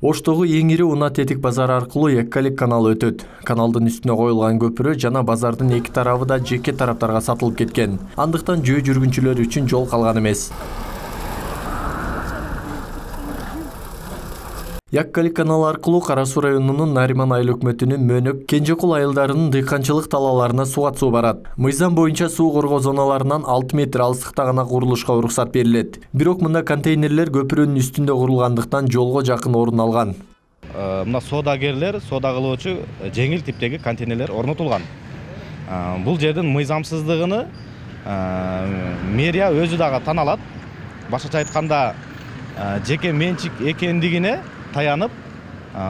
Оштогу эң ири унаа тетик базары аркылуу Эккалик каналы өтөт. Каналдын үстүнө коюлган көпүрө жана базардын эки тарабы да жеке тараптарга сатылып кеткен. Андыктан жөө жүргүнчүлөр үчүн жол калган эмес. Эккалик каналы аркылуу Кара Суу районунун Нариман айыл өкмөтүнүн Мөнөк, Кенжекул айылдарынын дыйканчылык талааларына суга суу барат. Мыйзам боюнча суу коргоо зоналарынан 6 метр алыстыкта гана курулушка уруксат берилет. Бирок мында контейнерлер көпүрөнүн үстүндө курулгандыктан жолго жакын орун алган. Мына соодагерлер, соода кылуучу жеңил типтеги контейнерлер орнотулган. Бул жердин мыйзамсыздыгын мэрия өзү дагы тан алат. Башкача айтканда, жеке менчик экендигине таянып,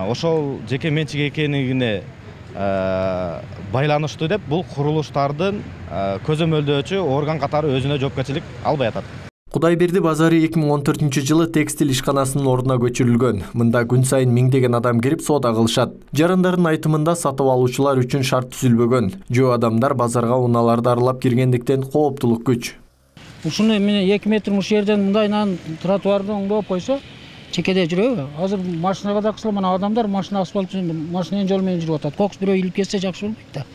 ошол жеке менчик экендигине байланыштуу деп бул курулуштардын көзөмөлдөөчү орган катары өзүнө жоопкерчилик албай атат. Кудайберди базары 2014-жылы текстиль ишканасынын ордуна көчүрүлгөн. Мында күн сайын миңдеген адам кирип соода кылышат. Жарандардын айтымында сатып алуучулар үчүн шарт түзүлбөгөн. Жөө адамдар базарга унааларды аралап киргендиктен кооптулук күч. Ушуну эмне 2 метр муш жерден мындайынан тротуарды оңдоп койсо, чекеде жүрөбү. Азыр машинага да кысылып, мына адамдар машина асфальт машинанын жол менен жүрүп атат. Кокус бирөө илип кетсе жакшы болбойт да.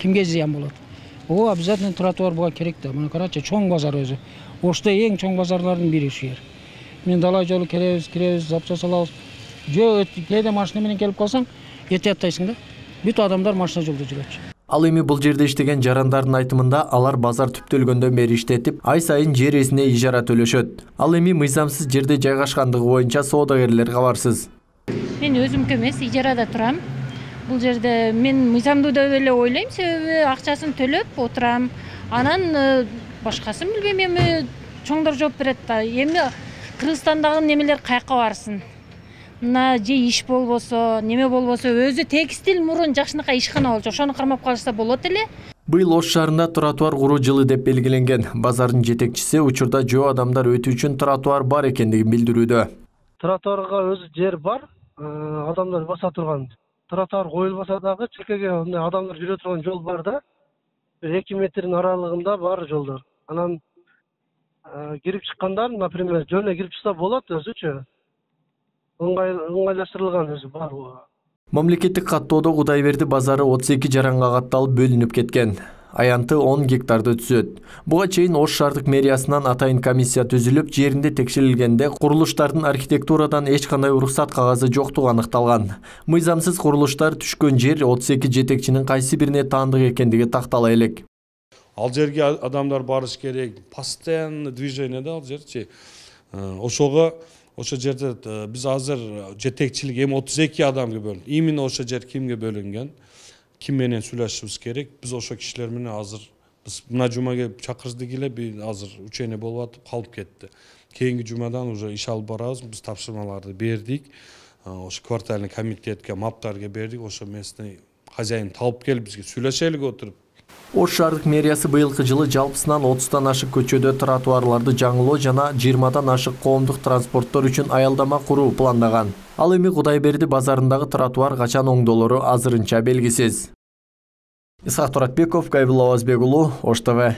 Кимге зыян болот? О, обязательно тротуар буга керек да. Мына карачы, чоң базар өзү. Ошто эң чоң базарлардын бири ушу жер. Мен далай жолу киребиз, запча салабыз. Жөө кээде машина менен келип калсаң, этияттайсың да. Бүт адамдар машина жолдо жүрөт. Ал эми бул жерде иштеген жарандардын айтымында алар базар түптөлгөндөн бери иштетип, ай сайын жер эсине ижара төлөшөт. Ал эми мыйзамсыз жерде жайгашкандыгы боюнча соодагерлер кабарсыз. Мен өзүмкө эмес, ижарада турам. Бул жерде мен мыйзамдуу деп эле ойлойм, себеби акчасын төлөп отурам. Анан башкасын билбейм, эми чоңдор жооп берет да. Эми Кыргызстандагы немелер каяка барсын? Мына же иш болбосо, неме болбосо, өзү текстиль мурун жакшынакай ишкана болчу. Ошону кармап калышса болот эле. Быйыл Ош шаарында тротуар куруу жылы деп белгиленген. Базардын жетекчиси учурда жөө адамдар өтүү үчүн тротуар бар экендигин билдирүүдө. Тротуарга өзү жер бар, адамдар баса турган. Тротуар коюлбаса дагы чекеге адамдар жүрө турган жол бар да. 2 метрдин аралыгында бар жолдор. Анан кирип чыккандар, например, жөнүнө кирип чыкса болот өзүчү. Оңайлаштырылган өзү бар. Мамлекеттик каттоодо Кудайберди базары 32 жаранга катталып бөлүнүп кеткен. Аянты 10 гектарды түзөт. Буга чейин Ош шаардык мэриясынан атайын комиссия түзүлүп, жеринде текшерилгенде курулуштардын архитектурадан эч кандай уруксат кагазы жоктугу аныкталган. Мыйзамсыз курулуштар түшкөн жер 32 жетекчинин кайсы бирине таандык экендиги тактала элек. Ал жерге адамдар барыш керек, постоянно движение да ал жерчи. Ошо жерде биз азыр жетекчилик эми 32 адамга бөлүнүп. Именно ошо жер кимге бөлүнгөн? Ким менен сүйлөшүбүз керек? Биз ошо кишилер менен азыр биз мына жумага чакырдык эле, азыр учение болуп атып калып кетти. Кийинки жумадан уже иш алып барабыз. Биз тапшырмаларды бердик. Ошо квартальный комитетке, маптарга бердик. Ошо местный хозяин талып келип бизге сүйлөшөлүк отуруп. Ош шаардык мэриясы быйылкы жылы жалпысынан 30тан ашык көчөдө тротуарларды жаңылоо жана 20дан ашык коомдук транспорттор үчүн аялдама куруу пландаган. Ал эми Кудайберди базарындагы тротуар качан оңдолору азырынча белгисиз. Исхак Туратбеков, Гайбул Авазбек уулу, Ош ТВ.